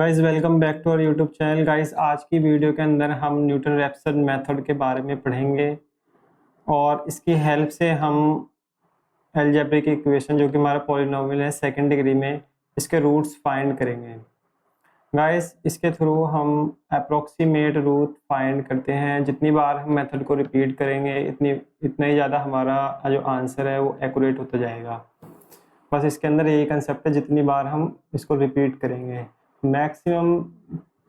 Guys welcome back to our YouTube channel. Guys आज की video के अंदर हम न्यूटन रैप्सन मेथड के बारे में पढ़ेंगे और इसकी हेल्प से हम अलजेब्रिक इक्वेशन जो कि हमारा पॉलिनोमियल है सेकंड डिग्री में, इसके रूट्स फाइंड करेंगे। गाइस इसके थ्रू हम अप्रोक्सीमेट रूट फाइंड करते हैं। जितनी बार हम मेथड को रिपीट करेंगे इतना ही ज़्यादा हमारा जो आंसर है वो एक्यूरेट होता जाएगा। बस इसके अंदर यही कंसेप्ट है, जितनी बार हम इसको रिपीट करेंगे मैक्सिमम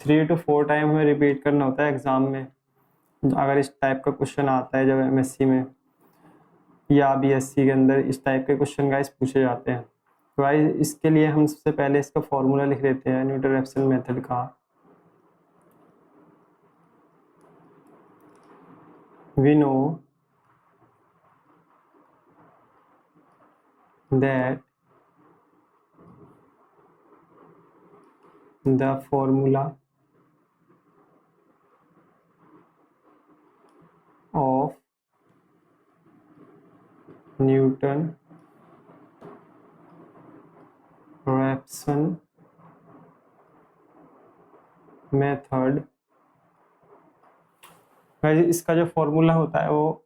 3 to 4 टाइम हमें रिपीट करना होता है एग्ज़ाम में, अगर इस टाइप का क्वेश्चन आता है जब एमएससी में या बीएससी के अंदर इस टाइप के क्वेश्चन गाइस पूछे जाते हैं। तो गाइस इसके लिए हम सबसे पहले इसका फॉर्मूला लिख देते हैं न्यूटन रैप्सन मेथड का। We know that the formula of Newton Raphson method, इसका जो फॉर्मूला होता है वो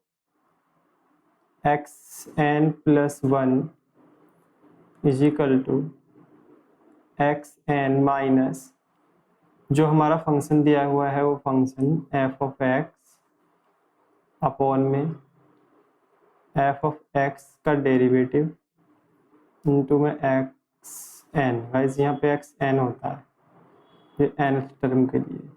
xn+1 is equal to xn minus जो हमारा फंक्शन दिया हुआ है वो function f of x upon में f ऑफ x का डेरिवेटिव इनटू में xn। गाइस यहाँ पे xn होता है ये nth टर्म के लिए।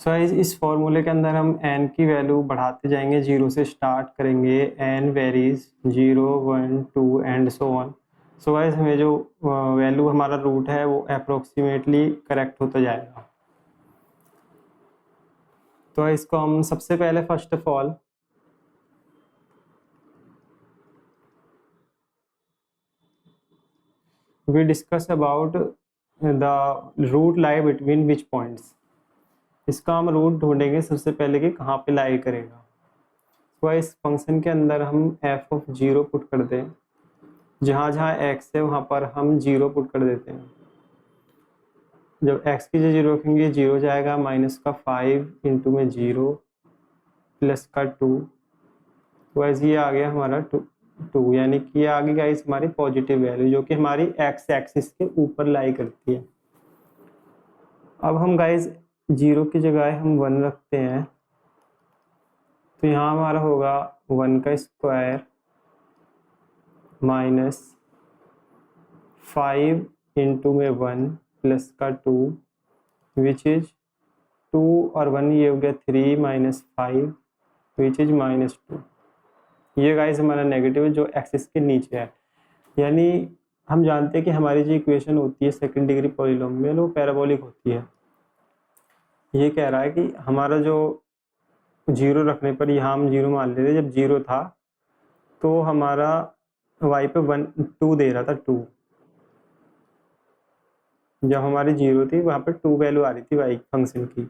सो इस फॉर्मूले के अंदर हम n की वैल्यू बढ़ाते जाएंगे, 0 से स्टार्ट करेंगे, n varies 0 1 2 and so on. So guys हमें जो वैल्यू हमारा रूट है वो अप्रोक्सीमेटली करेक्ट होता जाएगा। तो इसको हम सबसे पहले first of all we discuss about the root lie between which points। इसका हम रूट ढूंढेंगे सबसे पहले कि कहाँ पे लाई करेगा। तो इस फंक्शन के अंदर हम f ऑफ 0 पुट कर दें, जहाँ जहाँ x है वहाँ पर हम 0 पुट कर देते हैं। जब x की जगह 0 रखेंगे 0 जाएगा, माइनस का 5 इंटू में 0 प्लस का 2, तो ऐसे ये आ गया हमारा 2 यानी कि ये आ गई गाइस हमारी पॉजिटिव वैल्यू जो कि हमारी x एक्सिस के ऊपर लाई करती है। अब हम गाइस 0 की जगह हम 1 रखते हैं, तो यहाँ हमारा होगा 1 का स्क्वायर माइनस 5 इंटू में 1 प्लस का 2 विच इज 2 और 1 ये हो गया 3 माइनस 5 विच इज -2। ये गाइस हमारा नेगेटिव है जो एक्सिस के नीचे है। यानी हम जानते हैं कि हमारी जो इक्वेशन होती है सेकंड डिग्री पॉलिनोमियल वो पैराबोलिक होती है। ये कह रहा है कि हमारा जो 0 रखने पर यहाँ हम 0 मान लेते, जब 0 था तो हमारा y पे 2 दे रहा था 2, जब हमारी 0 थी वहाँ पे 2 वैल्यू आ रही थी y फंक्शन की।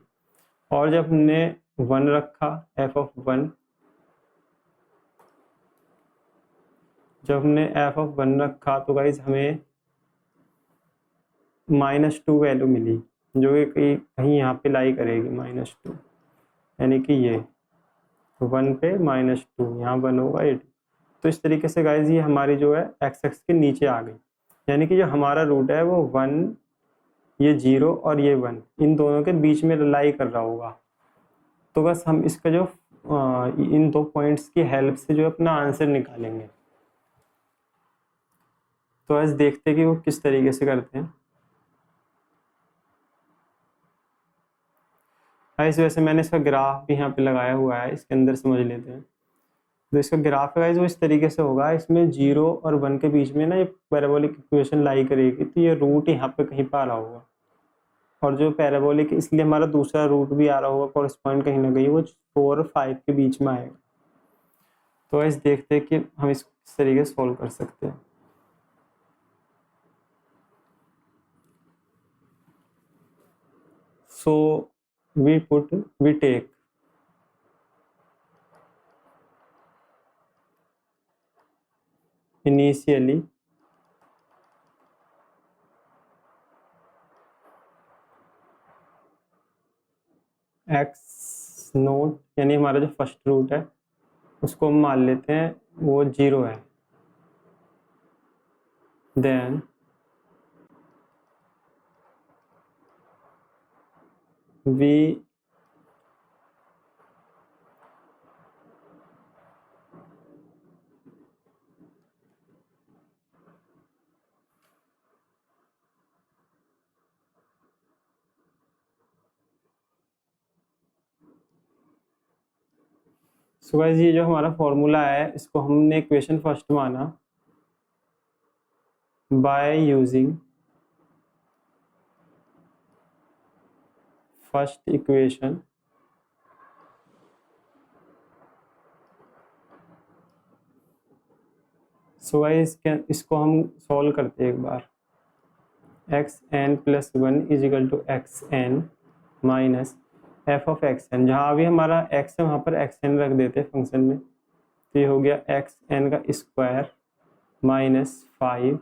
और जब हमने 1 रखा f ऑफ 1, जब हमने f ऑफ 1 रखा तो गाइज हमें -2 वैल्यू मिली जो कि कहीं यहाँ पे लाई करेगी -2, यानी कि ये 1 पे -2 यहाँ 1 होगा 8। तो इस तरीके से गाइज ये हमारी जो है x एक्स के नीचे आ गई, यानी कि जो हमारा रूट है वो 1, ये 0 और ये 1 इन दोनों के बीच में लाई कर रहा होगा। तो बस हम इसका जो इन दो पॉइंट्स की हेल्प से जो अपना आंसर निकालेंगे। तो आज देखते हैं कि वो किस तरीके से करते हैं। इस वजह से मैंने इसका ग्राफ भी यहाँ पे लगाया हुआ है, इसके अंदर समझ लेते हैं। तो इसका ग्राफ है वो इस तरीके से होगा, इसमें 0 और 1 के बीच में ना ये पैराबोलिक इक्वेशन लाई करेगी, तो ये रूट यहाँ पे कहीं पर आ रहा होगा, और जो पैराबोलिक इसलिए हमारा दूसरा रूट भी आ रहा होगा कॉरेस्पॉन्ड कहीं ना कहीं वो 4 और 5 के बीच में आएगा। तो ऐसे देखते हैं कि हम इसको किस तरीके से सॉल्व कर सकते हैं। So we take initially x note यानी हमारा जो फर्स्ट रूट है उसको हम मान लेते हैं वो 0 है। देन वी सो गाइस ये जो हमारा फॉर्मूला है इसको हमने इक्वेशन फर्स्ट माना by using first equation so guys इसको हम सॉल्व करते हैं एक बार। X n plus one is equal to x n minus f of x n, जहाँ अभी हमारा एक्स है वहाँ पर एक्स एन रख देते हैं फंक्शन में, तो ये हो गया एक्स एन का square minus 5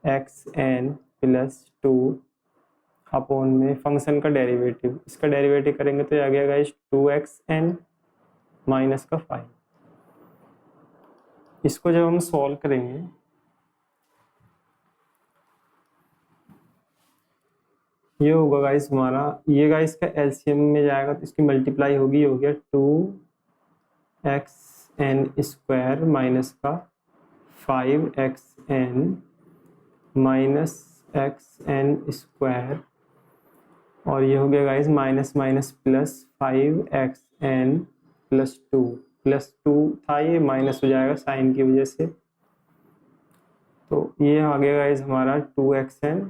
x n plus 2 upon में फंक्शन का डेरिवेटिव, इसका डेरिवेटिव करेंगे तो आ गया गाइस 2xn माइनस का 5। इसको जब हम सॉल्व करेंगे ये होगा गाइस हमारा, ये गाइस का एलसीएम में जाएगा तो इसकी मल्टीप्लाई होगी, हो गया 2xn स्क्वायर माइनस का 5xn माइनस xn स्क्वायर, और ये हो गया guys minus minus plus 5xn plus two था, ये माइनस हो जाएगा साइन की वजह से, तो ये आ गया गाइस हमारा 2xn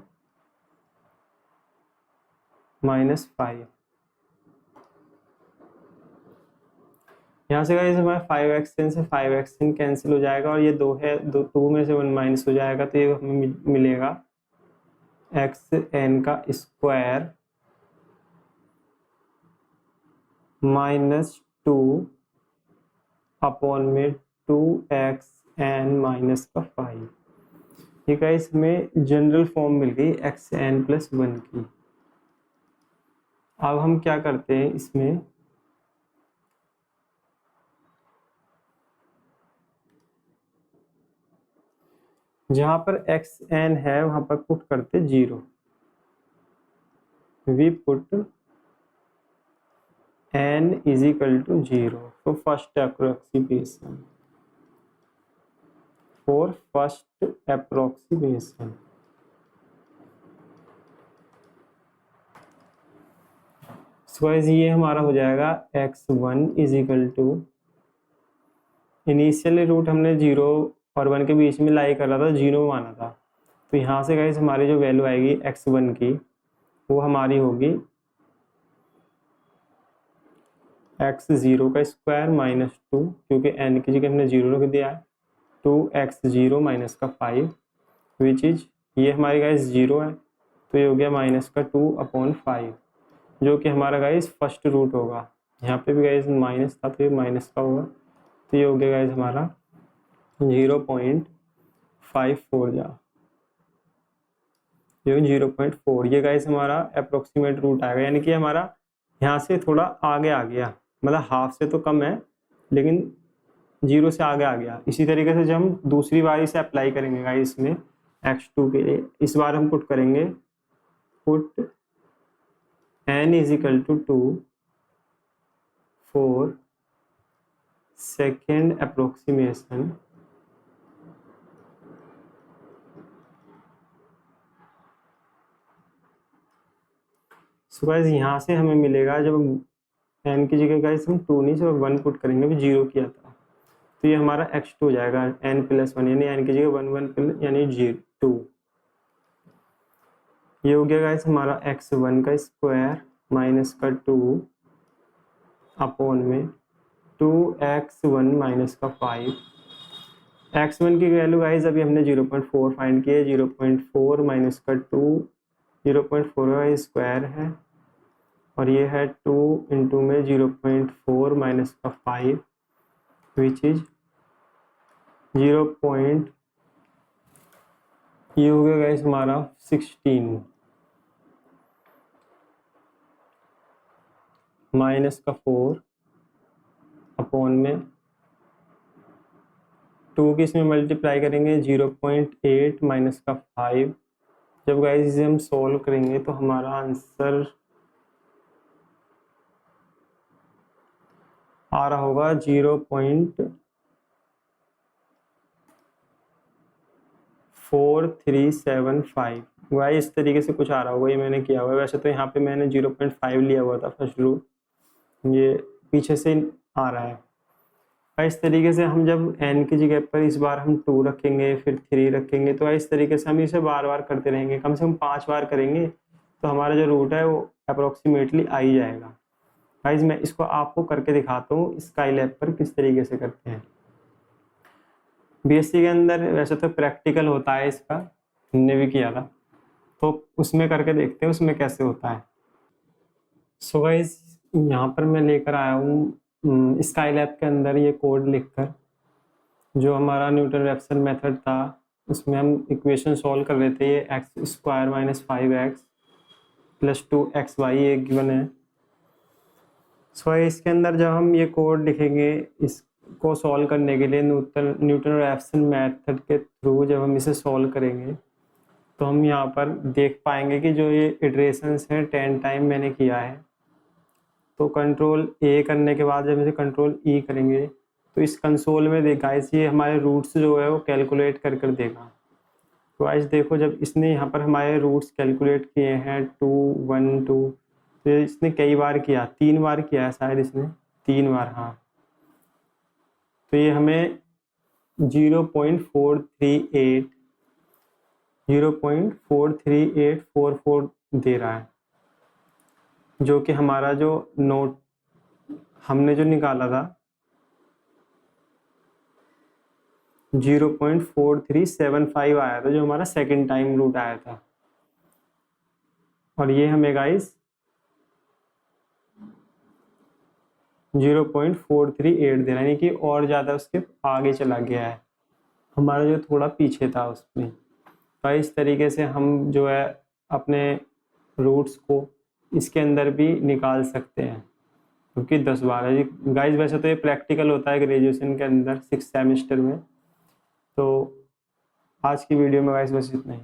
माइनस 5। यहाँ से गाइस हमारा 5xn से 5xn कैंसिल हो जाएगा और ये 2 है, 2 में से 1 माइनस हो जाएगा, तो ये हमें मिलेगा xn का स्क्वायर माइनस 2 अपॉन में 2xn माइनस का 5। ये गाइस हमें जनरल फॉर्म मिल गई xn प्लस 1 की। अब हम क्या करते हैं इसमें, जहां पर xn है वहां पर पुट करते 0, we put n is equal to 0 तो first approximation, for first approximation. So ये हमारा हो जाएगा x1 is equal to, initial root हमने 0 और 1 के बीच में लाई कर रहा था, 0 माना था, तो यहाँ से गाइस हमारी जो वैल्यू आएगी x1 की वो हमारी होगी x0 का स्क्वायर माइनस 2, क्योंकि n की जगह हमने 0 रख दिया है, 2x0 माइनस का 5 विच इज, ये हमारी गाइस 0 है तो ये हो गया माइनस का 2/5, जो कि हमारा गाइस फर्स्ट रूट होगा। यहाँ पे भी गाइस माइनस था तो ये माइनस का होगा, तो ये हो गया गाइस हमारा 0.54 जा, ये 0.4, ये गाइस हमारा अप्रोक्सीमेट रूट आएगा, यानी कि हमारा यहाँ से थोड़ा आगे आ गया, मतलब हाफ से तो कम है लेकिन 0 से आगे आ गया। इसी तरीके से जब हम दूसरी बारी से अप्लाई करेंगे गाइस इसमें x2 के लिए, इस बार हम पुट करेंगे, put n is equal to 2 for second approximation so guys यहाँ से हमें मिलेगा, जब n की जगह गाइस हम 2 नहीं सिर्फ 1 पुट करेंगे, भी 0 किया था, तो ये हमारा x2 हो जाएगा n प्लस 1, यानी n की जगह 1 1 यानी 2। ये हो गया गाइस हमारा x1 का स्क्वायर माइनस का 2 अपॉन में 2x1 माइनस का 5। x1 की वैल्यू गाइस अभी हमने 0.4 फाइंड की है, 0.4 माइनस का 2 0.4 का स्क्वायर है, और ये है 2 इंटू में 0.4 माइनस का 5 विच इज 0. ये हो गया गाइस हमारा 16 माइनस का 4 अपॉन में 2 की इसमें मल्टीप्लाई करेंगे 0.8 माइनस का 5। जब गाइस इसे हम सॉल्व करेंगे तो हमारा आंसर आ रहा होगा 0.4375। गाइस इस तरीके से कुछ आ रहा होगा, ये मैंने किया हुआ है। वैसे तो यहाँ पे मैंने 0.5 लिया हुआ था फर्स्ट रूट, ये पीछे से आ रहा है। इस तरीके से हम जब n की जगह पर इस बार हम 2 रखेंगे, फिर 3 रखेंगे, तो इस तरीके से हम इसे बार बार करते रहेंगे। कम से कम 5 बार करेंगे तो हमारा जो रूट है वो अप्रोक्सीमेटली आ ही जाएगा। गाइस मैं इसको आपको करके दिखाता हूँ स्काई लैब पर किस तरीके से करते हैं। बीएससी के अंदर वैसे तो प्रैक्टिकल होता है इसका, हमने भी किया था, तो उसमें करके देखते हैं उसमें कैसे होता है। सो गाइस यहाँ पर मैं लेकर आया हूँ स्काई लैब के अंदर ये कोड लिखकर, जो हमारा न्यूटन रैप्सन मेथड था उसमें हम इक्वेशन सॉल्व कर रहे थे। ये x square minus 5x plus 2xy ये गिवन है। सो इसके अंदर जब हम ये कोड लिखेंगे इसको सॉल्व करने के लिए न्यूटन रैप्सन मेथड के थ्रू जब हम इसे सॉल्व करेंगे तो हम यहाँ पर देख पाएंगे कि जो ये इटरेशंस हैं 10 टाइम मैंने किया है। तो कंट्रोल ए करने के बाद जब इसे कंट्रोल ई करेंगे तो इस कंसोल में देखा ये हमारे रूट्स जो है वो कैलकुलेट कर देगा। तो आज देखो जब इसने यहाँ पर हमारे रूट्स कैलकुलेट किए हैं 2 1 2, तो इसने कई बार किया, 3 बार किया है शायद इसने, 3 बार, हाँ। तो ये हमें 0.43844 दे रहा है, जो कि हमारा जो नोट हमने जो निकाला था 0.4375 आया था, जो हमारा सेकंड टाइम रूट आया था। और ये हमें गाइस 0.438 दे रहा है, यानी कि और ज़्यादा उसके आगे चला गया है, हमारा जो थोड़ा पीछे था उसमें। तो इस तरीके से हम जो है अपने रूट्स को इसके अंदर भी निकाल सकते हैं, क्योंकि 10 बार है गाइस। वैसे तो ये प्रैक्टिकल होता है ग्रेजुएशन के अंदर 6th सेमेस्टर में। तो आज की वीडियो में गाइस बस इतना ही।